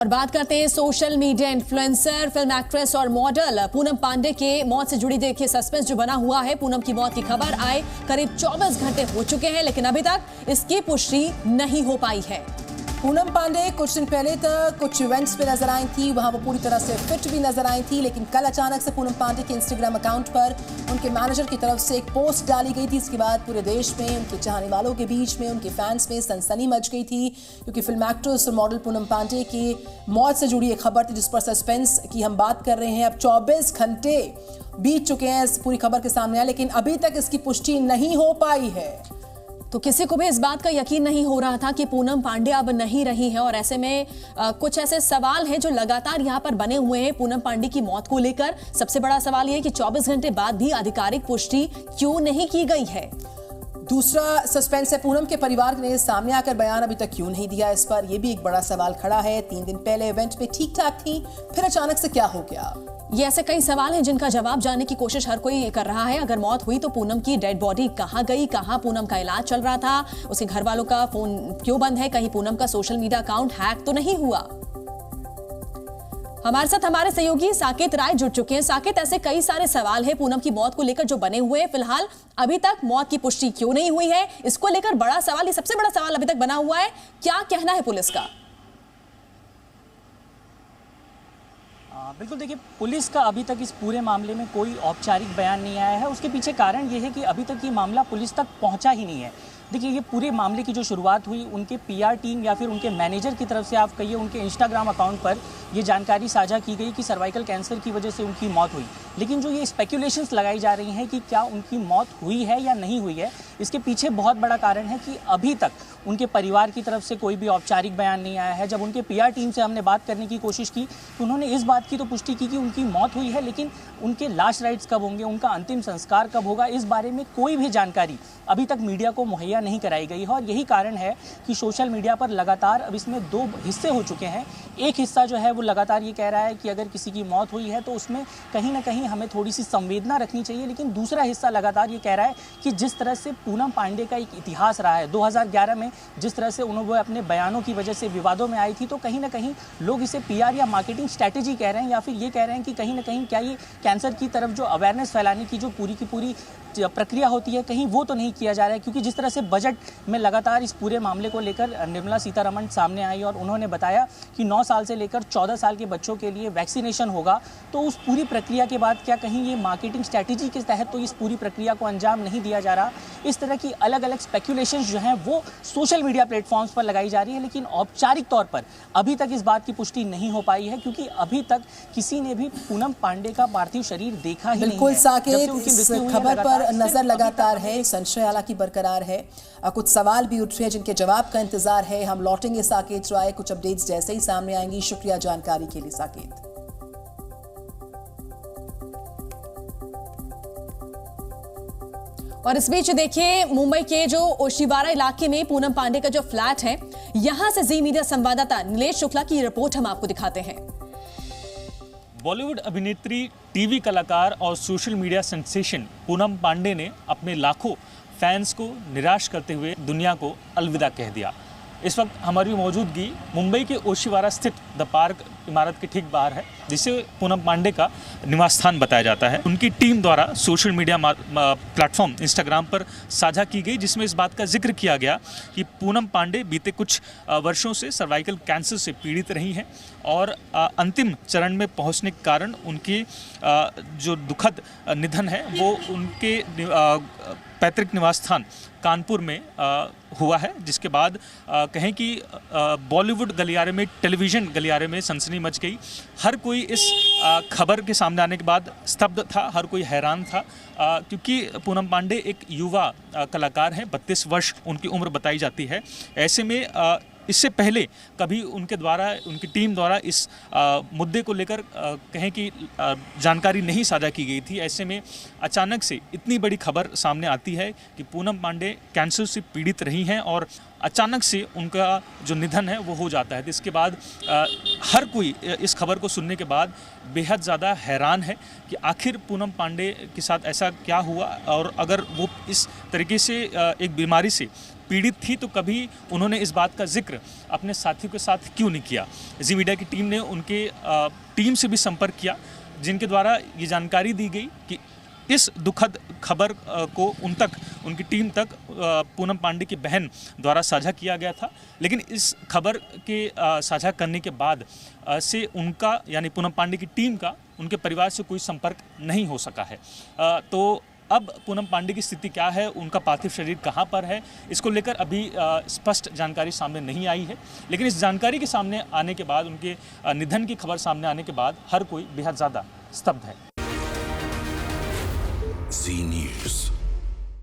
और बात करते हैं social media influencer, film actress और मॉडल पूनम पांडे के मौत से जुड़ी देखिए सस्पेंस जो बना हुआ है। पूनम की मौत की खबर आए करीब 24 घंटे हो चुके हैं, लेकिन अभी तक इसकी पुष्टि नहीं हो पाई है। पूनम पांडे कुछ दिन पहले तक कुछ इवेंट्स पे नजर आई थी, वहां वो पूरी तरह से फिट भी नजर आई थी, लेकिन कल अचानक से पूनम पांडे के इंस्टाग्राम अकाउंट पर उनके मैनेजर की तरफ से एक पोस्ट डाली गई थी। इसके बाद पूरे देश में, उनके चाहने वालों के बीच में, उनके फैंस में सनसनी मच गई थी, क्योंकि फिल्म एक्ट्रेस और मॉडल पूनम पांडे की मौत से जुड़ी एक खबर थी जिस पर सस्पेंस की हम बात कर रहे हैं। अब 24 घंटे बीत चुके हैं इस पूरी खबर के सामने आए, लेकिन अभी तक इसकी पुष्टि नहीं हो पाई है। तो किसी को भी इस बात का यकीन नहीं हो रहा था कि पूनम पांडे अब नहीं रही है, और ऐसे में कुछ ऐसे सवाल हैं जो लगातार यहां पर बने हुए हैं पूनम पांडे की मौत को लेकर। सबसे बड़ा सवाल यह है कि 24 घंटे बाद भी आधिकारिक पुष्टि क्यों नहीं की गई है। दूसरा सस्पेंस है, पूनम के परिवार ने सामने आकर बयान अभी तक क्यों नहीं दिया। इस पर यह भी एक बड़ा सवाल खड़ा है। 3 दिन पहले इवेंट पे ठीक ठाक थी, फिर अचानक से क्या हो गया। ये ऐसे कई सवाल हैं जिनका जवाब जानने की कोशिश हर कोई कर रहा है। अगर मौत हुई तो पूनम की डेड बॉडी कहां गई, कहां पूनम का इलाज चल रहा था, उसके घर वालों का फोन क्यों बंद है, कहीं पूनम का सोशल मीडिया अकाउंट हैक तो नहीं हुआ। हमारे साथ हमारे सहयोगी साकेत राय जुड़ चुके हैं। साकेत, ऐसे कई सारे सवाल हैं पूनम की मौत को लेकर जो बने हुए हैं। फिलहाल अभी तक मौत की पुष्टि क्यों नहीं हुई है, इसको लेकर बड़ा सवाल, ये सबसे बड़ा सवाल अभी तक बना हुआ है। क्या कहना है पुलिस का? बिल्कुल, देखिए, पुलिस का अभी तक इस पूरे मामले में कोई औपचारिक बयान नहीं आया है। उसके पीछे कारण ये है कि अभी तक ये मामला पुलिस तक पहुंचा ही नहीं है। देखिए, ये पूरे मामले की जो शुरुआत हुई उनके पीआर टीम या फिर उनके मैनेजर की तरफ से, आप कहिए, उनके इंस्टाग्राम अकाउंट पर ये जानकारी साझा की गई कि सर्वाइकल कैंसर की वजह से उनकी मौत हुई। लेकिन जो ये स्पेकुलेशंस लगाई जा रही हैं कि क्या उनकी मौत हुई है या नहीं हुई है, इसके पीछे बहुत बड़ा कारण है कि अभी तक उनके परिवार की तरफ से कोई भी औपचारिक बयान नहीं आया है। जब उनके पीआर टीम से हमने बात करने की कोशिश की तो उन्होंने इस बात की तो पुष्टि की कि उनकी मौत हुई है, लेकिन उनके लास्ट राइट्स कब होंगे, उनका अंतिम संस्कार कब होगा, इस बारे में कोई भी जानकारी अभी तक मीडिया को मुहैया नहीं कराई गई है। और यही कारण है कि सोशल मीडिया पर लगातार अब इसमें 2 हिस्से हो चुके हैं। एक हिस्सा जो है वो लगातार ये कह रहा है कि अगर किसी की मौत हुई है तो उसमें कहीं ना कहीं हमें थोड़ी सी संवेदना रखनी चाहिए, लेकिन दूसरा हिस्सा लगातार ये कह रहा है कि जिस तरह से पूनम पांडे का एक इतिहास रहा है, 2011 में जिस तरह से उन्होंने अपने बयानों की वजह से विवादों में आई थी, तो कहीं ना कहीं लोग इसे पीआर या मार्केटिंग स्ट्रैटेजी कह रहे हैं, या फिर ये कह रहे हैं कि कहीं ना कहीं क्या ये कैंसर की तरफ जो अवेयरनेस फैलाने की जो पूरी की पूरी प्रक्रिया होती है, कहीं वो तो नहीं किया जा रहा है। क्योंकि जिस तरह से बजट में लगातार इस पूरे मामले को लेकर निर्मला सीतारमण सामने आई और उन्होंने बताया कि 9 साल से लेकर 14 साल के बच्चों के लिए वैक्सीनेशन होगा, तो उस पूरी प्रक्रिया के बाद क्या कहीं ये मार्केटिंग स्ट्रैटेजी के तहत तो इस पूरी प्रक्रिया को अंजाम नहीं दिया जा रहा। इस तरह की अलग अलग स्पेकुलेशंस जो हैं वो सोशल मीडिया प्लेटफॉर्म्स पर लगाई जा रही है, लेकिन औपचारिक तौर पर अभी तक इस बात की पुष्टि नहीं हो पाई है, क्योंकि अभी तक किसी ने भी पूनम पांडे का पार्थिव शरीर देखा ही नहीं है। बिल्कुल साकेत, इस खबर पर नजर लगातार है, संशय हालांकि बरकरार है, कुछ सवाल भी उठ रहे हैं जिनके जवाब का इंतजार है। हम लौटेंगे साकेत राय, कुछ अपडेट्स जैसे ही सामने आएंगी। शुक्रिया जानकारी के लिए साकेत। और इस बीच देखिए, मुंबई के जो ओशिवारा इलाके में पूनम पांडे का जो फ्लैट है, यहां से जी मीडिया संवाददाता नीलेश शुक्ला की रिपोर्ट हम आपको दिखाते हैं। बॉलीवुड अभिनेत्री, टीवी कलाकार और social media sensation Poonam Pandey ने अपने लाखों फैंस को निराश करते हुए दुनिया को अलविदा कह दिया। इस वक्त हमारी मौजूदगी मुंबई के ओशिवारा स्थित द पार्क इमारत के ठीक बाहर है, जिसे पूनम पांडे का निवास स्थान बताया जाता है। उनकी टीम द्वारा सोशल मीडिया प्लेटफॉर्म इंस्टाग्राम पर साझा की गई, जिसमें इस बात का जिक्र किया गया कि पूनम पांडे बीते कुछ वर्षों से सर्वाइकल कैंसर से पीड़ित रही हैं और अंतिम चरण में पहुंचने के कारण उनकी जो दुखद निधन है वो उनके पैतृक निवास स्थान कानपुर में हुआ है। जिसके बाद कहें कि बॉलीवुड गलियारे में, टेलीविज़न गलियारे में सनसनी मच गई। हर कोई इस खबर के सामने आने के बाद स्तब्ध था, हर कोई हैरान था, क्योंकि पूनम पांडे एक युवा कलाकार हैं, 32 वर्ष उनकी उम्र बताई जाती है। ऐसे में इससे पहले कभी उनके द्वारा, उनकी टीम द्वारा इस मुद्दे को लेकर कहें कि जानकारी नहीं साझा की गई थी। ऐसे में अचानक से इतनी बड़ी खबर सामने आती है कि पूनम पांडे कैंसर से पीड़ित रही हैं और अचानक से उनका जो निधन है वो हो जाता है। तो इसके बाद हर कोई इस खबर को सुनने के बाद बेहद ज़्यादा हैरान है कि आखिर पूनम पांडे के साथ ऐसा क्या हुआ, और अगर वो इस तरीके से एक बीमारी से पीड़ित थी तो कभी उन्होंने इस बात का जिक्र अपने साथियों के साथ क्यों नहीं किया। जी मीडिया की टीम ने उनके टीम से भी संपर्क किया, जिनके द्वारा ये जानकारी दी गई कि इस दुखद खबर को उनकी टीम तक पूनम पांडे की बहन द्वारा साझा किया गया था, लेकिन इस खबर के साझा करने के बाद से उनका यानी पूनम पांडे की टीम का उनके परिवार से कोई संपर्क नहीं हो सका है। तो अब पूनम पांडे की स्थिति क्या है, उनका पार्थिव शरीर कहाँ पर है, इसको लेकर अभी स्पष्ट जानकारी सामने नहीं आई है। लेकिन इस जानकारी के सामने आने के बाद, उनके निधन की खबर सामने आने के बाद हर कोई बेहद ज़्यादा स्तब्ध है।